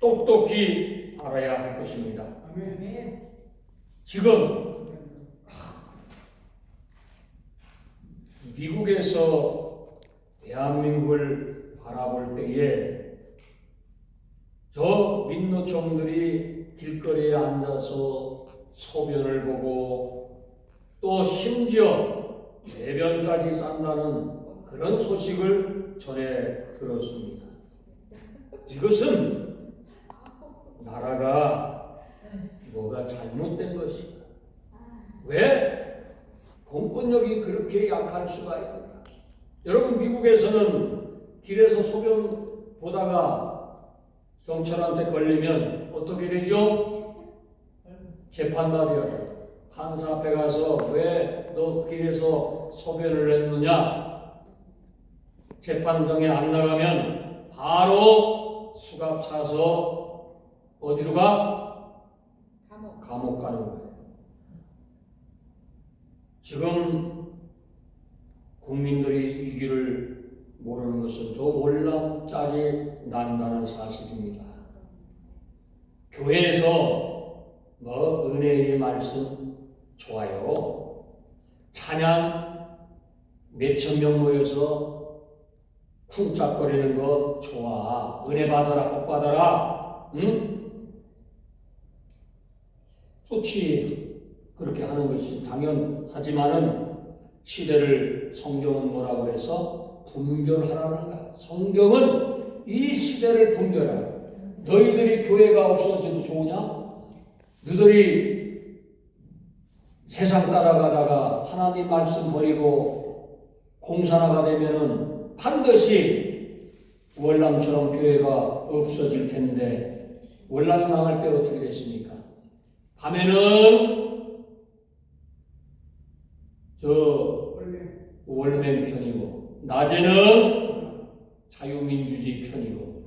똑똑히 알아야 할 것입니다. 아멘. 지금 미국에서 대한민국을 바라볼 때에 저 민노총들이 길거리에 앉아서 소변을 보고 또 심지어 배변까지 싼다는 그런 소식을 전해 들었습니다. 이것은 나라가 뭐가 잘못된 것인가? 왜 공권력이 그렇게 약할 수가 있는가? 여러분, 미국에서는 길에서 소변 보다가 경찰한테 걸리면 어떻게 되죠? 재판받아요. 판사 앞에 가서 왜 너 길에서 소변을 했느냐? 재판정에 안 나가면 바로 수갑 차서 어디로 가? 감옥 가는 거예요. 지금 국민들이 이 길을 모르는 것은 저 월남짝이 난다는 사실입니다. 교회에서 뭐 은혜의 말씀 좋아요. 찬양 몇천 명 모여서 쿵짝거리는 거 좋아. 은혜 받아라, 복 받아라. 응? 좋지. 그렇게 하는 것이 당연하지만은 시대를 성경은 뭐라고 해서 분별하라는 거야. 성경은 이 시대를 분별하라. 너희들이 교회가 없어져도 좋으냐? 너희들이 세상 따라가다가 하나님 말씀 버리고 공산화가 되면은 반드시 월남처럼 교회가 없어질 텐데 월남이 망할 때 어떻게 됐습니까? 밤에는 저 월맨 편이고 낮에는 자유민주주의 편이고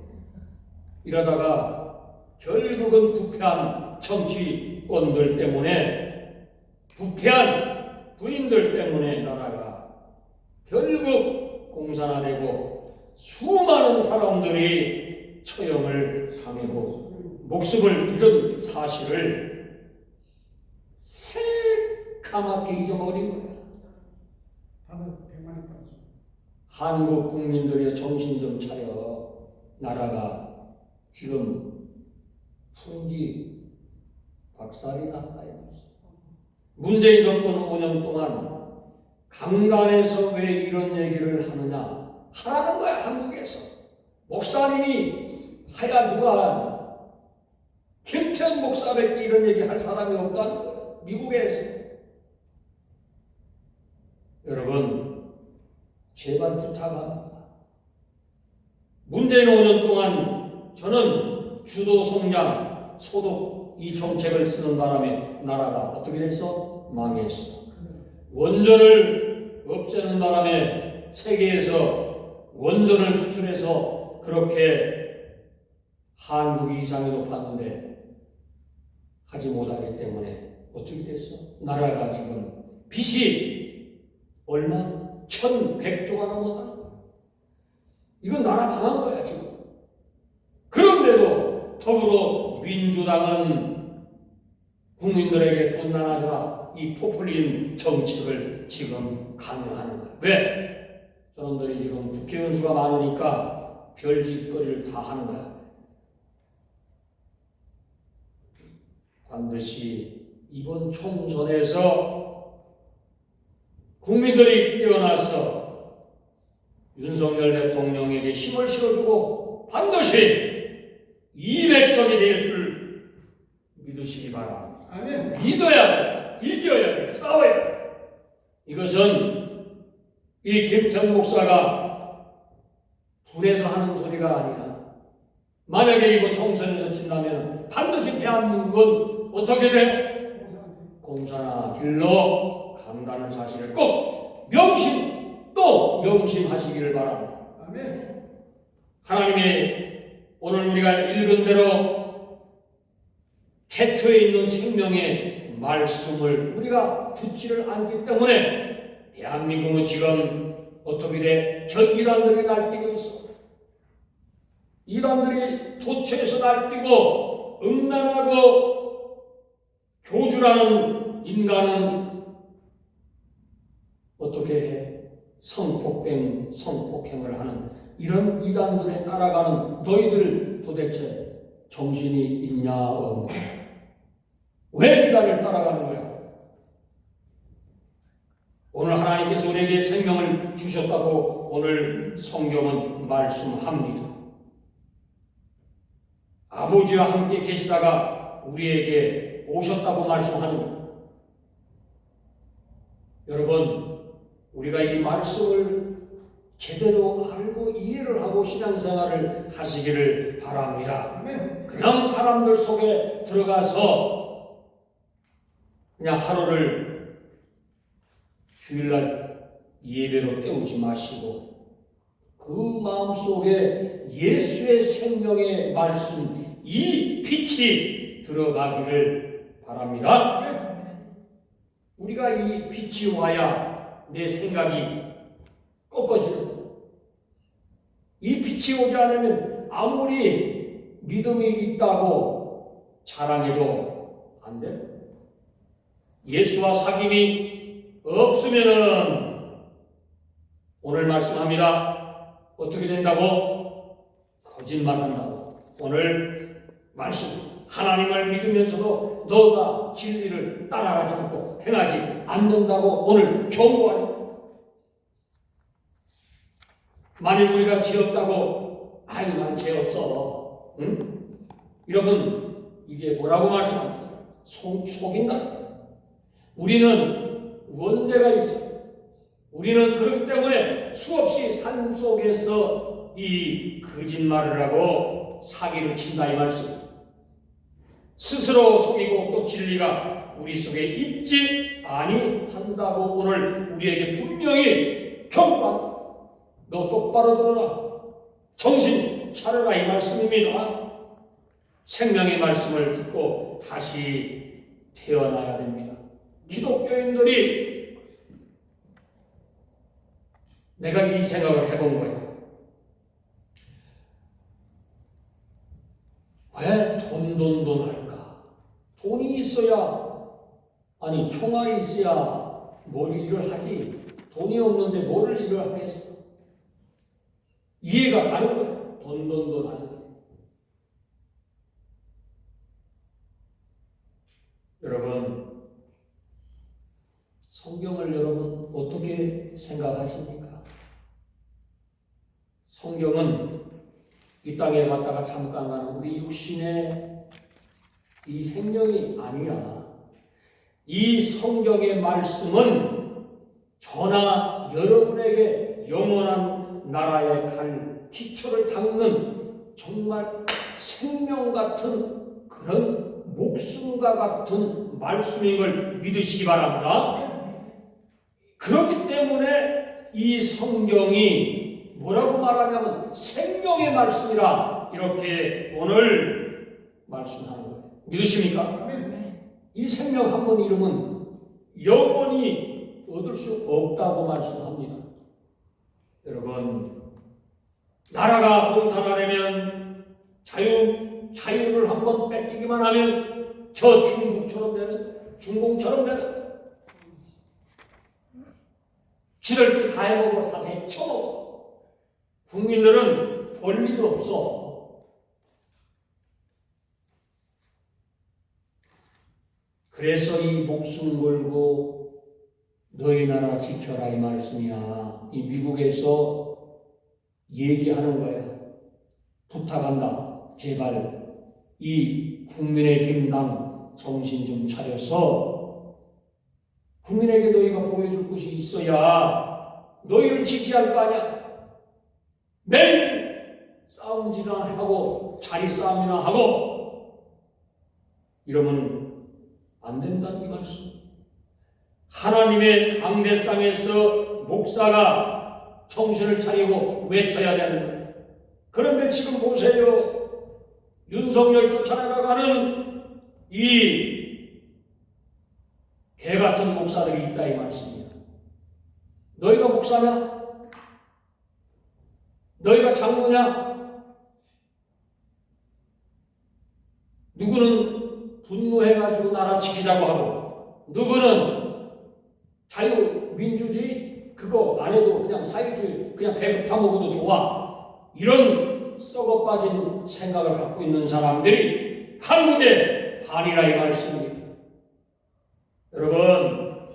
이러다가 결국은 부패한 정치권들 때문에 부패한 군인들 때문에 나라가 결국 공산화되고 수많은 사람들이 처형을 당하고 목숨을 잃은 사실을 새까맣게 잊어버린 거야. 한국 국민들의 정신 좀 차려. 나라가 지금 풍기 박살이 났다 이 말이야. 문재인 정권 5년 동안 강단에서 왜 이런 얘기를 하느냐? 하라는 거야. 한국에서 목사님이 하야 누가 하냐? 김태현 목사밖에 이런 얘기 할 사람이 없다는 거야. 미국에서. 여러분, 제발 부탁합니다. 문재인 5년 동안 저는 주도 성장, 소득 이 정책을 쓰는 바람에 나라가 어떻게 됐어? 망했어. 원전을 없애는 바람에 세계에서 원전을 수출해서 그렇게 한국이 이상이 높았는데 하지 못하기 때문에 어떻게 됐어? 나라가 지금 빚이 얼마? 1,100조가 넘었다는 거야. 이건 나라 망한 거야 지금. 그런데도 더불어민주당은 국민들에게 돈 나눠주라 이 포퓰리즘 정책을 지금 강요하는 거야. 왜? 저놈들이 지금 국회의원 수가 많으니까 별짓거리를 다 하는 거야. 반드시 이번 총선에서 국민들이 깨어나서 윤석열 대통령에게 힘을 실어주고 반드시 200석이 될 줄 믿으시기 바랍니다. 아멘. 믿어야 돼. 이겨야 돼. 싸워야 돼. 이것은 이 김태현 목사가 불에서 하는 소리가 아니야. 만약에 이번 총선에서 진다면 반드시 대한민국은 어떻게 돼? 공산화 길로 간다는 사실을 꼭 명심하시기를 바랍니다. 아멘. 하나님의 오늘 우리가 읽은 대로 태초에 있는 생명의 말씀을 우리가 듣지를 않기 때문에 대한민국은 지금 어떻게 돼? 이란들이 날뛰고 있어. 이단들이 도처에서 날뛰고 음란하고 교주라는 인간은 어떻게 해? 성폭행을 하는 이런 이단들에 따라가는 너희들 도대체 정신이 있냐 없냐? 왜 이단을 따라가는 거야? 오늘 하나님께서 우리에게 생명을 주셨다고 오늘 성경은 말씀합니다. 아버지와 함께 계시다가 우리에게 오셨다고 말씀하는 여러분, 우리가 이 말씀을 제대로 알고 이해를 하고 신앙생활을 하시기를 바랍니다. 그냥 사람들 속에 들어가서 그냥 하루를 주일날 예배로 때우지 마시고 그 마음속에 예수의 생명의 말씀, 이 빛이 들어가기를 바랍니다. 우리가 이 빛이 와야 내 생각이 꺾어지는 거예요. 이 빛이 오지 않으면 아무리 믿음이 있다고 자랑해도 안 돼요. 예수와 사귐이 없으면은 오늘 말씀합니다. 어떻게 된다고? 거짓말한다고. 오늘 말씀 하나님을 믿으면서도 너가 진리를 따라가지 않고 행하지 않는다고 오늘 경고합니다. 만일 우리가 죄 없다고 아유 난 죄 없어. 응? 여러분 이게 뭐라고 말씀합니까? 속인다. 우리는 원죄가 있어요. 우리는 그렇기 때문에 수없이 삶 속에서 이 거짓말을 하고 사기를 친다 이 말씀. 스스로 속이고 또 진리가 우리 속에 있지 아니한다고 오늘 우리에게 분명히 경고합니다. 너 똑바로 들어라. 정신 차려라 이 말씀입니다. 생명의 말씀을 듣고 다시 태어나야 됩니다. 기독교인들이 내가 이 생각을 해본 거예요. 왜 돈 할까? 돈이 있어야, 아니 총알이 있어야 뭘 일을 하지. 돈이 없는데 뭐를 일을 하겠어? 이해가 가는 거예요. 돈 하는 거. 여러분, 성경을 여러분 어떻게 생각하십니까? 성경은 이 땅에 왔다가 잠깐 가는 우리 육신의 이 생명이 아니야. 이 성경의 말씀은 저나 여러분에게 영원한 나라에 갈 기초를 닦는 정말 생명 같은 그런 목숨과 같은 말씀인 걸 믿으시기 바랍니다. 그렇기 때문에 이 성경이 뭐라고 말하냐면 생명의 말씀이라 이렇게 오늘 말씀하는 거예요. 믿으십니까? 이 생명 한 번 잃으면 영원히 얻을 수 없다고 말씀합니다. 여러분, 나라가 공산화되면 자유를 한번 뺏기기만 하면 저 중공처럼 되는 지들끼리 다 해먹어 다 해쳐먹어. 국민들은 권리도 없어. 그래서 이 목숨 걸고 너희 나라 지켜라 이 말씀이야. 이 미국에서 얘기하는 거야. 부탁한다. 제발 이 국민의힘당 정신 좀 차려서 국민에게 너희가 보여줄 것이 있어야 너희를 지지할 거 아니야. 매일 싸움질이나 하고 자리 싸움이나 하고 이러면 안 된다는 이 말씀. 하나님의 강대상에서 목사가 정신을 차리고 외쳐야 되는 거예요. 그런데 지금 보세요. 윤석열 쫓아나가는 이 개같은 목사들이 있다 이 말씀입니다. 너희가 목사냐? 너희가 장로냐? 누구는 분노해가지고 나라 지키자고 하고, 누구는 자유민주주의 그거 안 해도 그냥 사회주의 그냥 배급 타먹어도 좋아. 이런 썩어빠진 생각을 갖고 있는 사람들이 한국의 반이라 이 말씀입니다. 여러분,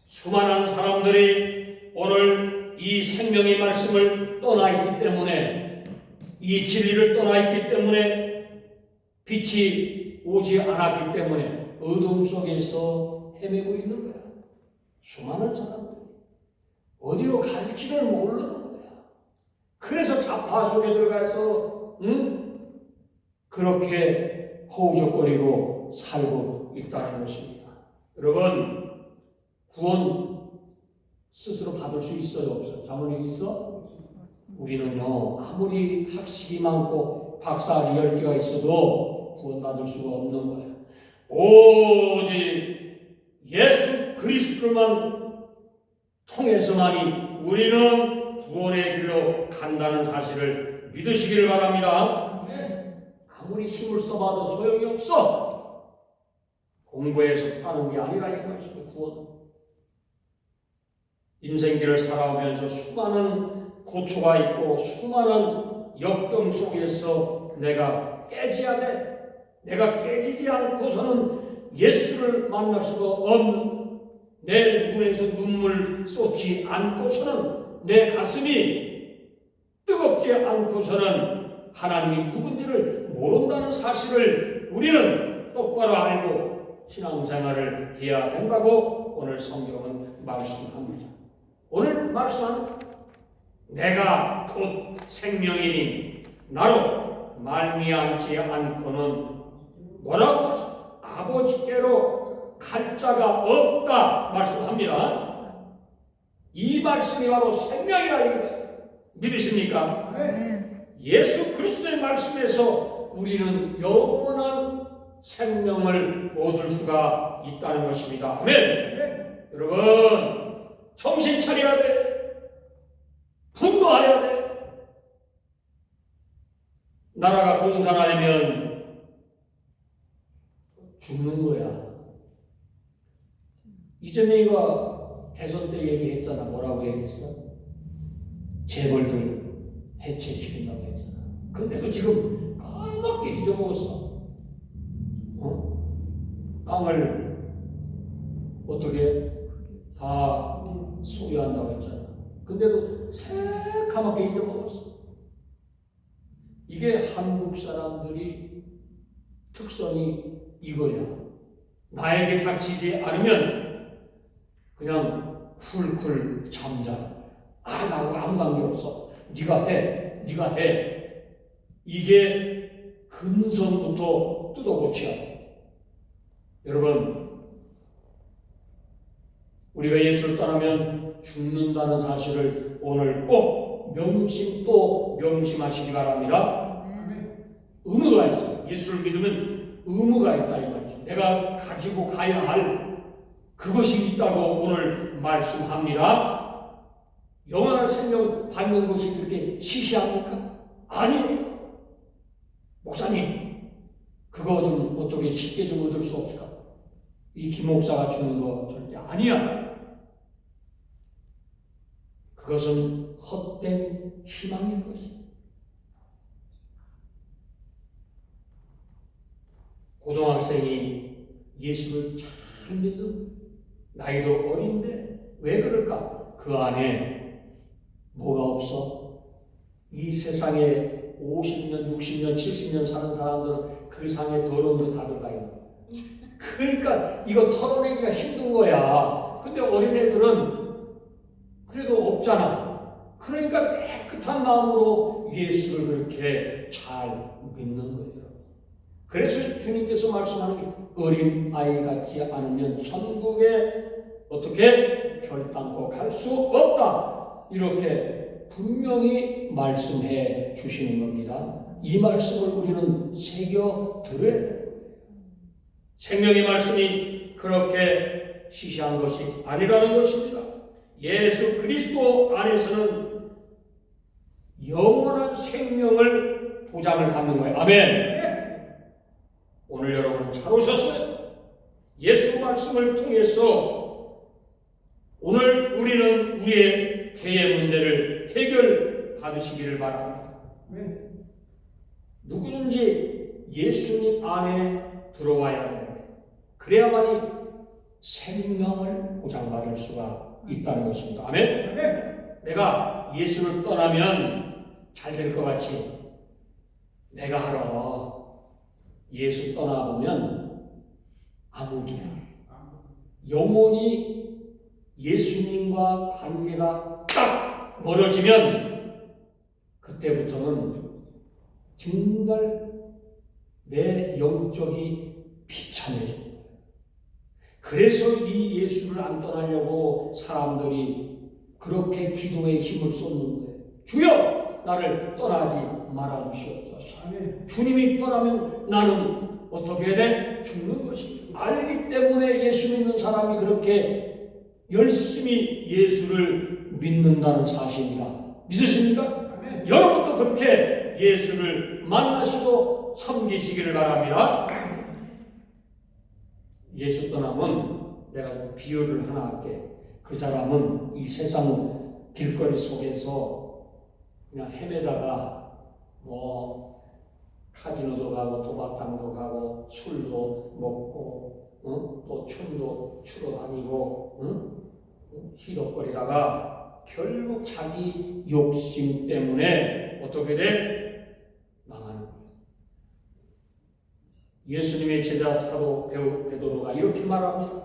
수많은 사람들이 오늘 이 생명의 말씀을 떠나 있기 때문에, 이 진리를 떠나 있기 때문에, 빛이 오지 않았기 때문에 어둠 속에서 헤매고 있는 거야. 수많은 사람들이 어디로 갈지를 모르는 거야. 그래서 자파 속에 들어가서 그렇게 허우적거리고 살고 있다는 것입니다. 여러분, 구원 스스로 받을 수 있어요, 없어요? 자문이 있어? 우리는요, 아무리 학식이 많고 박사학위 10개가 있어도 구원받을 수가 없는 거예요. 오직 예수 그리스도만 통해서만이 우리는 구원의 길로 간다는 사실을 믿으시기를 바랍니다. 아무리 힘을 써봐도 소용이 없어. 공부해서 하는 게 아니라 이것입니다. 구원. 인생길을 살아오면서 수많은 고초가 있고 수많은 역경 속에서 내가 깨져야 돼. 내가 깨지지 않고서는 예수를 만날 수가 없는, 내 눈에서 눈물 쏟지 않고서는, 내 가슴이 뜨겁지 않고서는 하나님이 누군지를 모른다는 사실을 우리는 똑바로 알고 신앙생활을 해야 된다고 오늘 성경은 말씀합니다. 오늘 말씀은 내가 곧 생명이니 나로 말미암지 않고는 뭐라고 말씀합니까? 아버지께로 갈 자가 없다 말씀합니다. 이 말씀이 바로 생명이라 이거예요. 믿으십니까? 네. 예수 그리스도의 말씀에서 우리는 영원한 생명을 얻을 수가 있다는 것입니다. 아멘. 네. 여러분, 정신 차려야 돼. 분노해야 돼. 나라가 공산화되면 죽는 거야. 이재명이가 대선 때 얘기했잖아. 뭐라고 얘기했어? 재벌들 해체시킨다고 했잖아. 근데도 지금 까맣게 잊어먹었어. 땅을 어떻게 다 소유한다고 했잖아. 근데도 새카맣게 잊어먹었어. 이게 한국 사람들이 특성이 이거야. 나에게 닥치지 않으면 그냥 쿨쿨 잠자. 나하고 아무 관계 없어. 네가 해. 네가 해. 이게 근성부터 뜯어고쳐야 돼. 여러분, 우리가 예수를 떠나면 죽는다는 사실을 오늘 꼭 또 명심하시기 바랍니다. 의무가 있어요. 예수를 믿으면 의무가 있다 이 말이죠. 내가 가지고 가야 할 그것이 있다고 오늘 말씀합니다. 영원한 생명 받는 것이 그렇게 시시합니까? 아니에요. 목사님, 그거 좀 어떻게 쉽게 좀 얻을 수 없을까? 이 김 목사가 주는 거 절대 아니야. 그것은 헛된 희망인 것이야. 고등학생이 예수를 잘 믿는, 나이도 어린데 왜 그럴까? 그 안에 뭐가 없어? 이 세상에 50년, 60년, 70년 사는 사람들은 그 상에 더러운 거 다 들어가 있는 거야. 그러니까 이거 털어내기가 힘든 거야. 근데 어린애들은 그래도 없잖아. 그러니까 깨끗한 마음으로 예수를 그렇게 잘 믿는 거예요. 그래서 주님께서 말씀하는 게 어린 아이 같지 않으면 천국에 어떻게 결단코 갈 수 없다. 이렇게 분명히 말씀해 주시는 겁니다. 이 말씀을 우리는 새겨 들어야 돼요. 생명의 말씀이 그렇게 시시한 것이 아니라는 것입니다. 예수 그리스도 안에서는 영원한 생명을 보장을 받는 거예요. 아멘. 오늘 여러분 잘 오셨어요. 예수 말씀을 통해서 오늘 우리는 우리의 죄의 문제를 해결받으시기를 바랍니다. 누구든지 예수님 안에 들어와야 합니다. 그래야만이 생명을 보장받을 수가 있다는 것입니다. 아멘? 내가 예수를 떠나면 잘 될 것 같이 내가 알아. 예수 떠나보면 암흑이야. 영원히 예수님과 관계가 딱 멀어지면 그때부터는 정말 내 영적이 비참해져. 그래서 이 예수를 안 떠나려고 사람들이 그렇게 기도에 힘을 쏟는 거예요. 주여 나를 떠나지 말아주시옵소서. 주님이 떠나면 나는 어떻게 해야 돼? 죽는 것이죠. 알기 때문에 예수 믿는 사람이 그렇게 열심히 예수를 믿는다는 사실입니다. 믿으십니까? 여러분도 그렇게 예수를 만나시고 섬기시기를 바랍니다. 예수 떠나면 내가 비유를 하나 할게. 그 사람은 이 세상 길거리 속에서 그냥 헤매다가 카지노도 가고 도박장도 가고 술도 먹고 또 춤도 추러 다니고 희덕거리다가 결국 자기 욕심 때문에 어떻게 돼? 망하는 거예요. 예수님의 제자 사도 베드로가 이렇게 말합니다.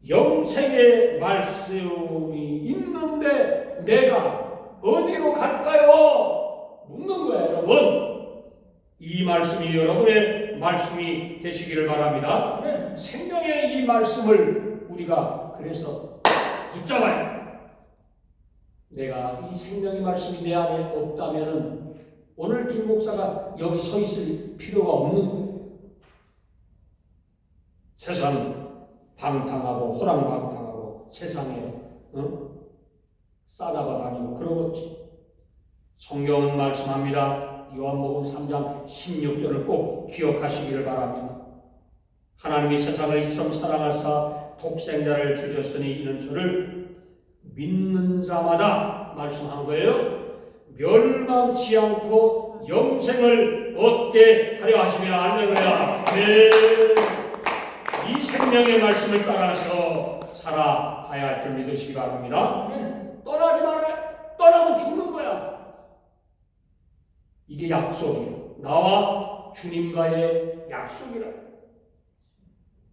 영생의 말씀이 있는데 내가 어디로 갈까요? 묻는 거예요, 여러분. 이 말씀이 여러분의 말씀이 되시기를 바랍니다. 생명의 이 말씀을 우리가 그래서 붙잡아야 돼. 내가 이 생명의 말씀이 내 안에 없다면 오늘 김 목사가 여기 서 있을 필요가 없는 거예요. 세상 방탕하고 호랑방탕하고 세상에 싸잡아 다니고 그러겠지. 성경은 말씀합니다. 요한복음 3장 16절을 꼭 기억하시기를 바랍니다. 하나님이 세상을 이처럼 사랑하사 독생자를 주셨으니 이는 저를 믿는 자마다 말씀한 거예요. 멸망치 않고 영생을 얻게 하려 하심이라. 할렐루야. 네. 이 생명의 말씀을 따라서 살아가야 할 줄 믿으시기 바랍니다. 떠나지 말아요. 떠나면 죽는 거야. 이게 약속이에요. 나와 주님과의 약속이라.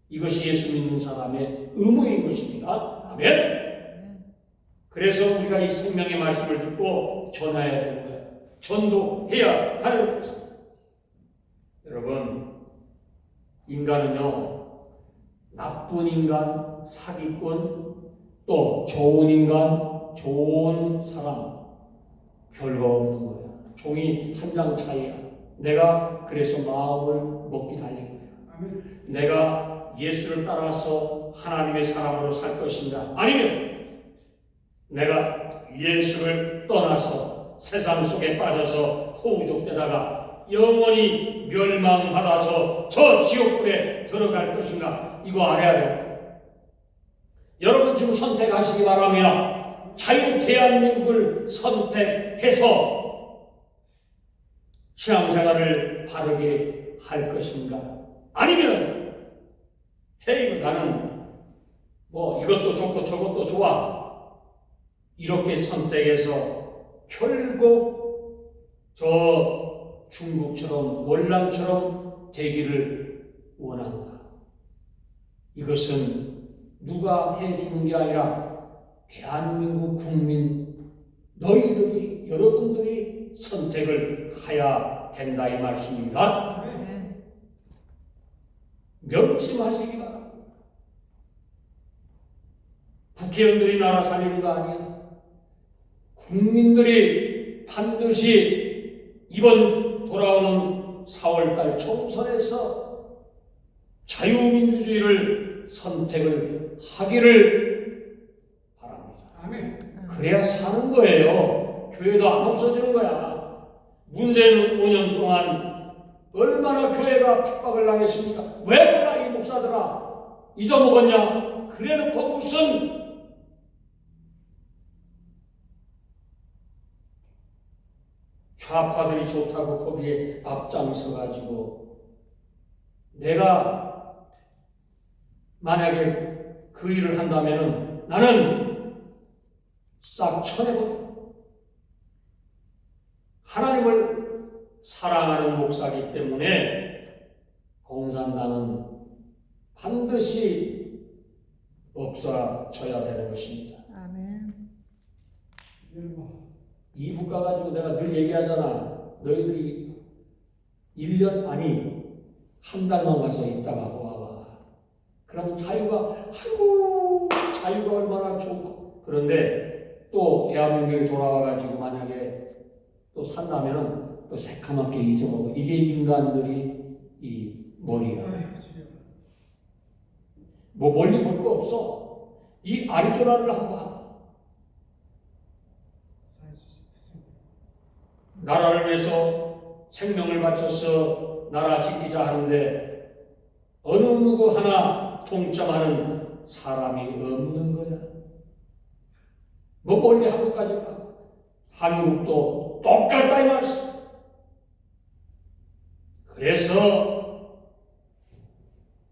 이것이 예수 믿는 사람의 의무인 것입니다. 아멘. 그래서 우리가 이 생명의 말씀을 듣고 전해야 되는 거예요. 전도해야 하는 것입니다. 여러분, 인간은요, 나쁜 인간, 사기꾼, 또 좋은 인간, 좋은 사람 별거 없는 거야. 종이 한 장 차이야. 내가 그래서 마음을 먹기 달린 거야. 내가 예수를 따라서 하나님의 사람으로 살 것인가? 아니면 내가 예수를 떠나서 세상 속에 빠져서 호우족되다가 영원히 멸망받아서 저 지옥불에 들어갈 것인가? 이거 알아야 돼요. 여러분 지금 선택하시기 바랍니다. 자유 대한민국을 선택해서 신앙생활을 바르게 할 것인가? 아니면 헤이 나는 이것도 좋고 저것도 좋아. 이렇게 선택해서 결국 저 중국처럼 월남처럼 되기를 원한다. 이것은 누가 해주는 게 아니라 대한민국 국민 너희들이 여러분들이 선택을 해야 된다 이 말씀입니다. 명심하시기 바랍니다. 국회의원들이 나라 살리는 거 아니야. 국민들이 반드시 이번 돌아오는 4월달 총선에서 자유민주주의를 선택을 하기를 바랍니다. 아멘. 그래야 사는 거예요. 교회도 안 없어지는 거야. 문재인 5년 동안 얼마나 교회가 핍박을 당했습니까? 왜 몰라 이 목사들아 잊어먹었냐? 그래놓고 무슨 좌파들이 좋다고 거기에 앞장서가지고 내가 만약에 그 일을 한다면은 나는 싹 쳐내버려. 하나님을 사랑하는 목사이기 때문에 공산당은 반드시 없어져야 되는 것입니다. 아멘. 이 국가 가지고 내가 늘 얘기하잖아. 너희들이 1년 아니 한 달만 가서 있다가 와봐. 그러면 아이고 자유가 얼마나 좋고. 그런데 또 대한민국에 돌아와가지고 만약에 또 산다면은 또 새카맣게 잊어먹고. 이게 인간들이 이 머리야. 뭐 멀리 볼 거 없어. 이 아리조나를 한번 봐. 나라를 위해서 생명을 바쳐서 나라 지키자 하는데 어느 누구 하나 동참하는 사람이 없는 거야. 뭐 멀리 한국까지 가. 한국도 똑같다 이 말씀. 그래서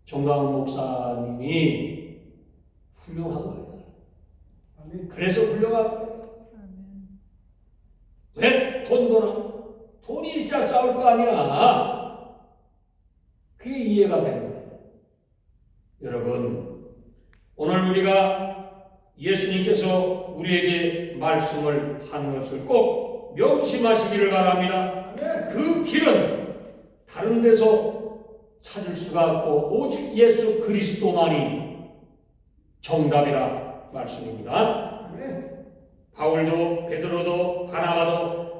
정강훈 목사님이 훌륭한 거예요. 그래서 훌륭한 거예요. 왜 돈이 있어야 싸울 거 아니야. 그게 이해가 되는 거예요. 여러분, 오늘 우리가 예수님께서 우리에게 말씀을 한 것을 꼭 명심하시기를 바랍니다. 그 길은 다른 데서 찾을 수가 없고 오직 예수 그리스도만이 정답이라 말씀입니다. 바울도 베드로도 바나바도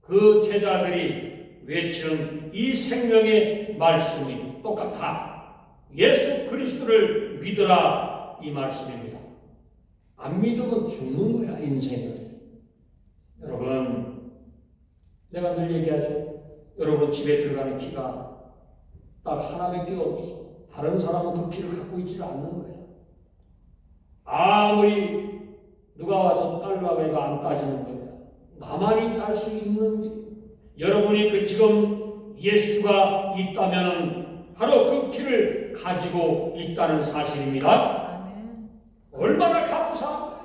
그 제자들이 외치는 이 생명의 말씀이 똑같아. 예수 그리스도를 믿으라 이 말씀입니다. 안 믿으면 죽는 거야 인생은. 여러분 내가 늘 얘기하죠. 여러분 집에 들어가는 키가 딱 하나밖에 없어. 다른 사람은 그 키를 갖고 있지 않는 거야. 아무리 누가 와서 딸라고 해도 안 따지는 거야. 나만이 딸 수 있는 게. 여러분이 그 지금 예수가 있다면 바로 그 키를 가지고 있다는 사실입니다. 아멘. 얼마나 감사합니다.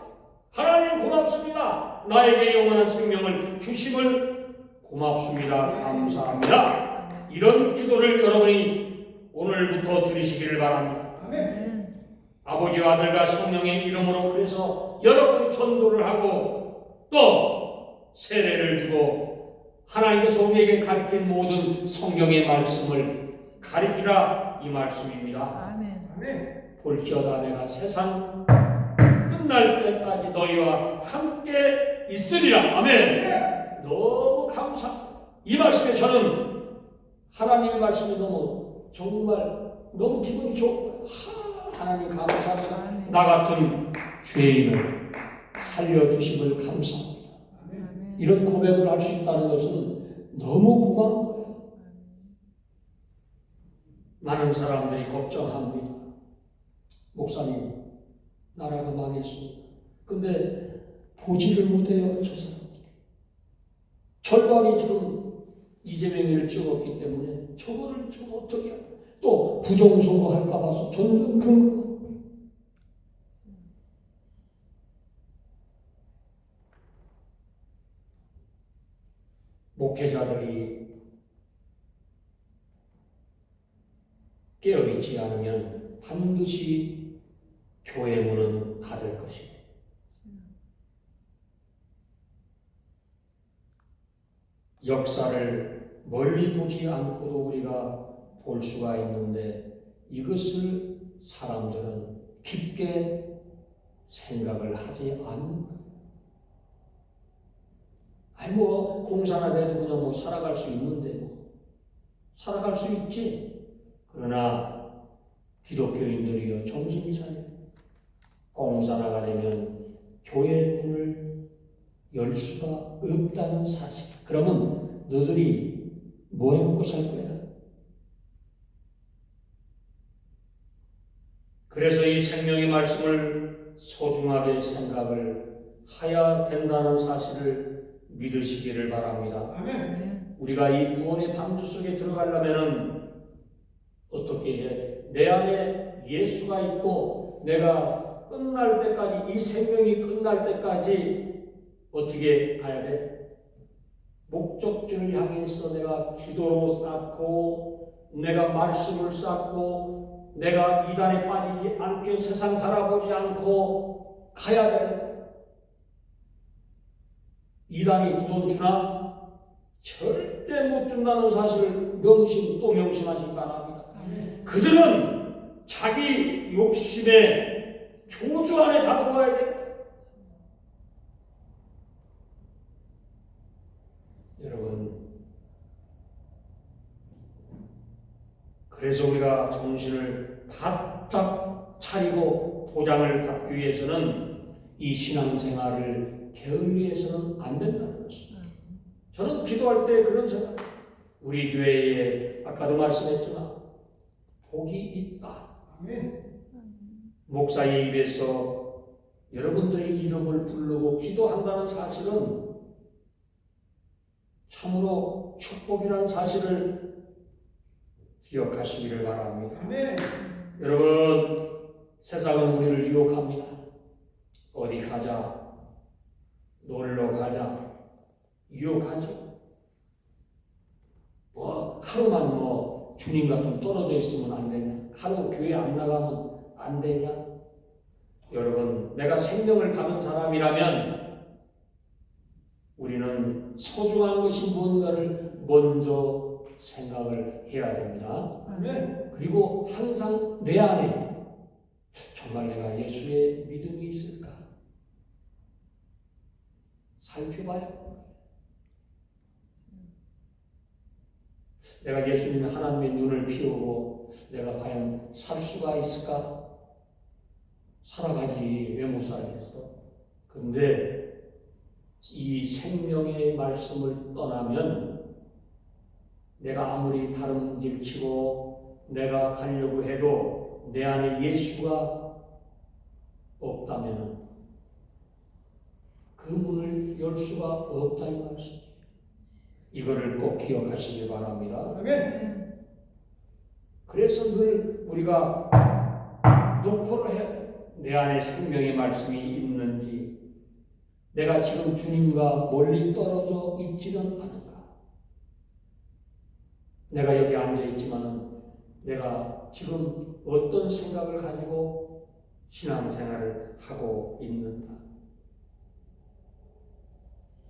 하나님 고맙습니다. 나에게 영원한 생명을 주심을 고맙습니다. 감사합니다. 이런 기도를 여러분이 오늘부터 드리시기를 바랍니다. 아멘. 아버지와 아들과 성령의 이름으로 그래서 여러분이 전도를 하고 또 세례를 주고 하나님께서 우리에게 가르친 모든 성경의 말씀을 가르치라 이 말씀입니다. 아멘. 볼지어다 내가 세상 끝날 때까지 너희와 함께 있으리라. 아멘. 너무 감사합니다. 이 말씀에 저는 하나님의 말씀이 너무 정말 너무 기분이 좋고 하나님 감사합니다. 나 같은 죄인을 살려주심을 감사합니다. 이런 고백을 할 수 있다는 것은 너무 고마운 거예요. 많은 사람들이 걱정합니다. 목사님, 나라가 망했습니다. 근데 보지를 못해요, 저 사람들. 절반이 지금 이재명이를 찍었기 때문에 저거를 좀 어떻게 해요? 또 부정선거 할까 봐서 점점 근거. 목회자들이 깨어있지 않으면 반드시 교회 문은 닫을 것입니다. 역사를 멀리 보지 않고도 우리가 볼 수가 있는데 이것을 사람들은 깊게 생각을 하지 않는 거예요. 아이 뭐 공사나 돼도 그냥 뭐 살아갈 수 있는데 뭐 살아갈 수 있지. 그러나 기독교인들이여 정신 차려. 공사나가 되면 교회 문을 열 수가 없다는 사실. 그러면 너희들이 뭐 해먹고 살 거야? 그래서 이 생명의 말씀을 소중하게 생각을 해야 된다는 사실을 믿으시기를 바랍니다. 아멘. 우리가 이 구원의 방주 속에 들어가려면은 어떻게 해야 돼? 내 안에 예수가 있고 내가 끝날 때까지, 이 생명이 끝날 때까지 어떻게 가야 돼? 목적지를 향해서 내가 기도로 쌓고, 내가 말씀을 쌓고, 내가 이단에 빠지지 않게 세상 바라보지 않고 가야 돼. 이단이 구돈 주나? 절대 못 준다는 사실을 또 명심하시기 바랍니다. 그들은 자기 욕심의 교주 안에 다 들어와야 돼. 여러분, 그래서 우리가 정신을 바짝 차리고 도장을 받기 위해서는 이 신앙생활을 게을리해서는 안 된다는 것입니다. 저는 기도할 때 그런 생각, 우리 교회에 아까도 말씀했지만 복이 있다. 목사의 입에서 여러분들의 이름을 부르고 기도한다는 사실은 참으로 축복이라는 사실을 기억하시기를 바랍니다. 여러분, 세상은 우리를 유혹합니다. 어디 가자, 놀러 가자, 유혹하죠. 하루만 주님과 좀 떨어져 있으면 안 되냐? 하루 교회 안 나가면 안 되냐? 여러분, 내가 생명을 받은 사람이라면 우리는 소중한 것이 뭔가를 먼저 생각을 해야 됩니다. 그리고 항상 내 안에 정말 내가 예수의 믿음이 있을까? 살펴봐요. 내가 예수님의 하나님의 눈을 피우고 내가 과연 살 수가 있을까? 살아가지 왜 못 살겠어? 근데 이 생명의 말씀을 떠나면 내가 아무리 다른 길 치고 내가 가려고 해도 내 안에 예수가 없다면 그 문을 열 수가 없다 이 말씀. 이거를 꼭 기억하시기 바랍니다. 아멘. 그래서 늘 우리가 녹포를 해야 돼. 내 안에 생명의 말씀이 있는지, 내가 지금 주님과 멀리 떨어져 있지는 않은가. 내가 여기 앉아 있지만 내가 지금 어떤 생각을 가지고 신앙생활을 하고 있는가.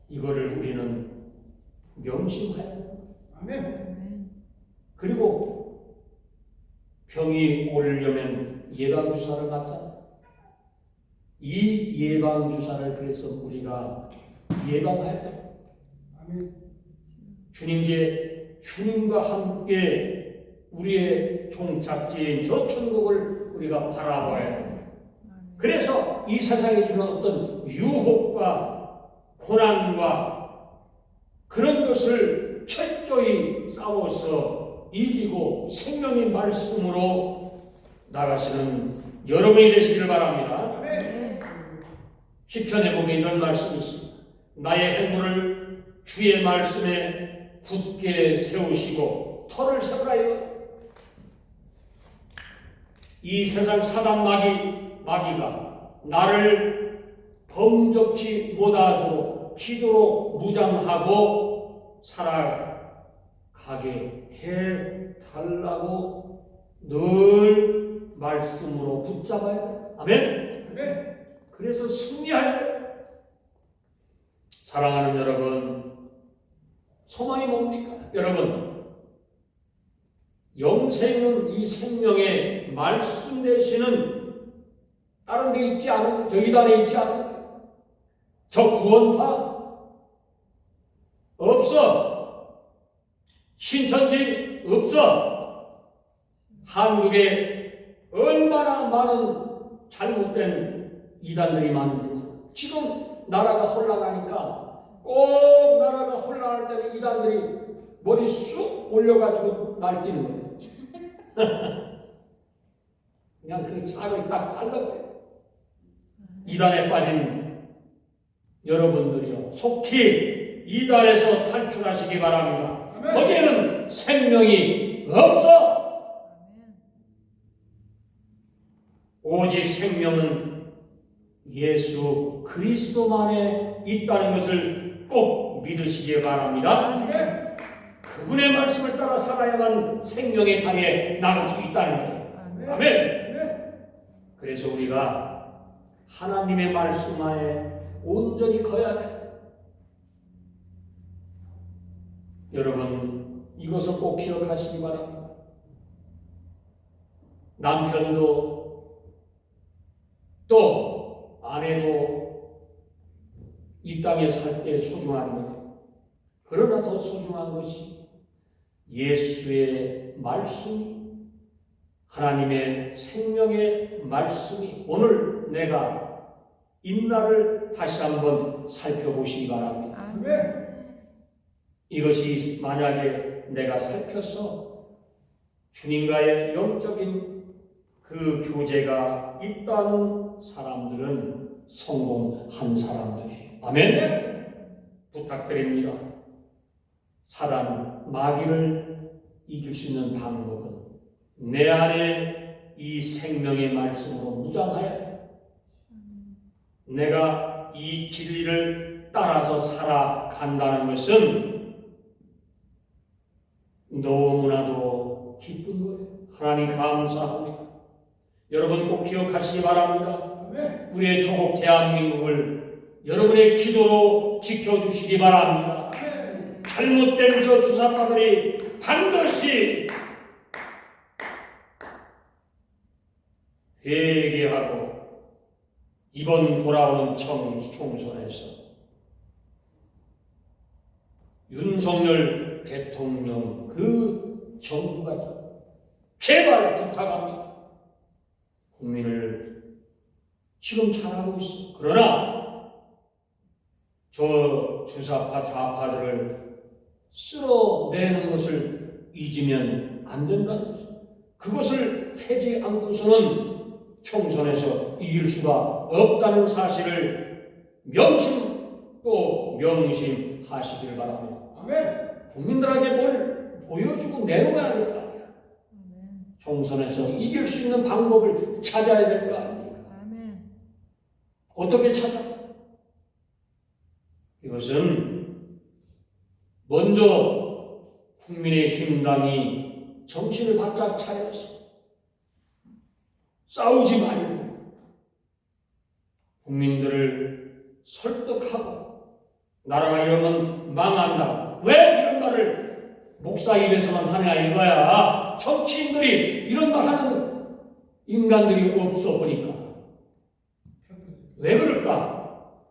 이거를 우리는 명심해야 돼요. 아멘. 그리고 병이 오려면 예방주사를 맞잖아요. 이 예방주사를 그래서 우리가 예방해야 돼요. 아멘. 주님과 함께 우리의 종착지인 저 천국을 우리가 바라봐야 돼요. 그래서 이 세상에 주는 어떤 유혹과 고난과 그런 것을 철저히 싸워서 이기고 생명의 말씀으로 나가시는 여러분이 되시기를 바랍니다. 시편에 보면 이런 말씀이 있습니다. 나의 행보를 주의 말씀에 굳게 세우시고 터를 세우라요. 이 세상 사단 마귀가 나를 범접치 못하도록 기도로 무장하고 살아가게 해달라고 늘 말씀으로 붙잡아야 돼요. 아멘? 아멘. 그래서 승리해야 돼요. 사랑하는 여러분, 소망이 뭡니까? 여러분, 영생은 이 생명의 말씀 대신은 다른 데 있지 않은, 저 이단에 있지 않은 거예요. 저 구원파 없어. 신천지 없어. 한국에 얼마나 많은 잘못된 이단들이 많은지. 지금 나라가 혼란하니까 꼭 나라가 혼란할 때는 이단들이 머리 쑥 올려가지고 날뛰는 거예요. 그냥 그 싹을 딱 잘라버려요. 이단에 빠진 여러분들이요, 속히 이단에서 탈출하시기 바랍니다. 거기에는 생명이 없어. 오직 생명은 예수 그리스도만에 있다는 것을 꼭 믿으시기 바랍니다. 그분의 말씀을 따라 살아야만 생명의 상에 나갈 수 있다는 거예요. 아멘. 그래서 우리가 하나님의 말씀 안에 온전히 거야 돼. 여러분, 이것을 꼭 기억하시기 바랍니다. 남편도 또 아내도 이 땅에 살 때 소중한 거예요. 그러나 더 소중한 것이 예수의 말씀이, 하나님의 생명의 말씀이, 오늘 내가 인나를 다시 한번 살펴보시기 바랍니다. 이것이 만약에 내가 살펴서 주님과의 영적인 그 교제가 있다는 사람들은 성공한 사람들이에요. 아멘. 부탁드립니다. 사단, 마귀를 이길 수 있는 방법은 내 안에 이 생명의 말씀으로 무장하여야 해요. 내가 이 진리를 따라서 살아간다는 것은 너무나도 기쁜 거예요. 하나님 감사합니다. 여러분 꼭 기억하시기 바랍니다. 우리의 조국 대한민국을 여러분의 기도로 지켜주시기 바랍니다. 잘못된 저 주사파들이 반드시 회개하고 이번 돌아오는 총선에서 윤석열 대통령 그 정부가 제발 부탁합니다. 국민을 지금 잘하고 있어. 그러나 저 주사파 좌파들을 쓸어내는 것을 잊으면 안 된다는 거죠. 그것을 하지 않고서는 총선에서 이길 수가 없다는 사실을 명심하시길 바랍니다. 아멘. 국민들에게 뭘 보여주고 내놓아야 될 거 아니야. 총선에서 이길 수 있는 방법을 찾아야 될 거 아닙니까? 아멘. 어떻게 찾아? 이것은 먼저 국민의힘당이 정신을 바짝 차려서 싸우지 말고 국민들을 설득하고 나라가 이러면 망한다. 왜 이런 말을 목사 입에서만 하냐 이거야. 정치인들이 이런 말 하는 인간들이 없어 보니까. 왜 그럴까?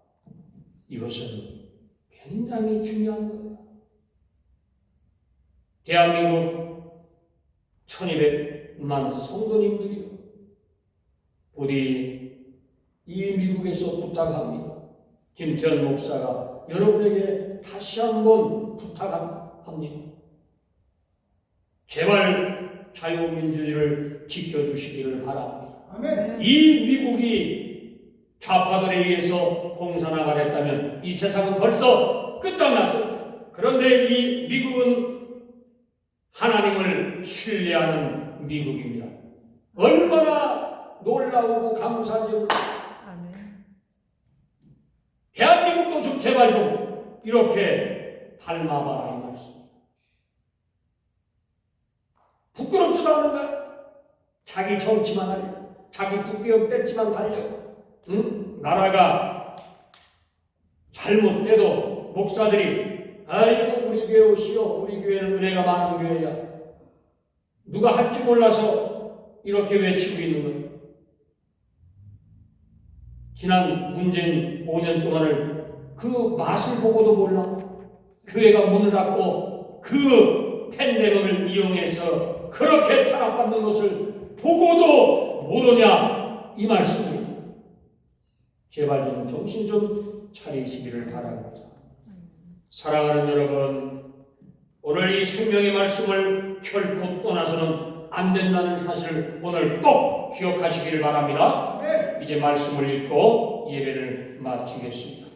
이것은 굉장히 중요한 거예요. 대한민국 1200만 성도님들이요. 부디 이 미국에서 부탁합니다. 김태현 목사가 여러분에게 다시 한번 부탁합니다. 제발 자유민주주의를 지켜주시기를 바랍니다. 아멘. 이 미국이 좌파들에 의해서 공산화가 이 세상은 벌써 끝장났습니다. 그런데 이 미국은 하나님을 신뢰하는 미국입니다. 얼마나 놀라우고 감사하죠. 대한민국도 좀 제발 좀 이렇게 닮아봐라 이 말씀. 부끄럽지도 않은 거야. 자기 정치만 하려고, 자기 국기업 뺏지만 가려고. 응? 나라가 잘못돼도 목사들이 아이고 우리 교회 오시오. 우리 교회는 은혜가 많은 교회야. 누가 할지 몰라서 이렇게 외치고 있는 거야. 지난 문재인 5년 동안을 그 맛을 보고도 몰라. 교회가 문을 닫고 그 팬데믹을 이용해서 그렇게 탄압받는 것을 보고도 모르냐 이 말씀입니다. 제발 좀 정신 좀 차리시기를 바랍니다. 사랑하는 여러분, 오늘 이 생명의 말씀을 결코 떠나서는 안 된다는 사실을 오늘 꼭 기억하시길 바랍니다. 네. 이제 말씀을 읽고 예배를 마치겠습니다.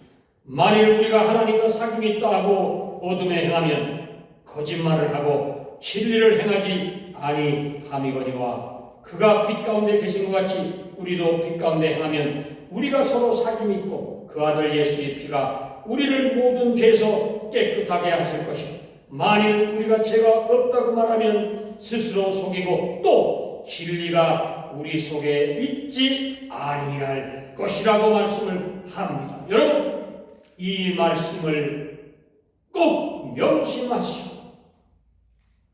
만일 우리가 하나님과 사귐이 있다 하고 어둠에 행하면 거짓말을 하고 진리를 행하지 아니함이거니와 그가 빛 가운데 계신 것 같이 우리도 빛 가운데 행하면 우리가 서로 사귐이 있고 그 아들 예수의 피가 우리를 모든 죄에서 깨끗하게 하실 것이고 만일 우리가 죄가 없다고 말하면 스스로 속이고 또 진리가 우리 속에 있지 아니할 것이라고 말씀을 합니다. 여러분 이 말씀을 꼭 명심하시고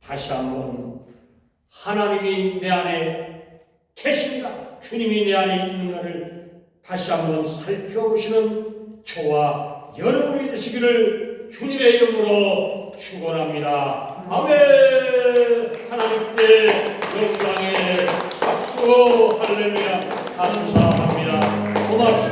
다시 한번 하나님이 내 안에 계신가 주님이 내 안에 있는가를 다시 한번 살펴보시는 저와 여러분이 되시기를 주님의 이름으로 축원합니다. 아멘. 하나님께 영광의 박수 할렐루야 감사합니다. 고맙습니다.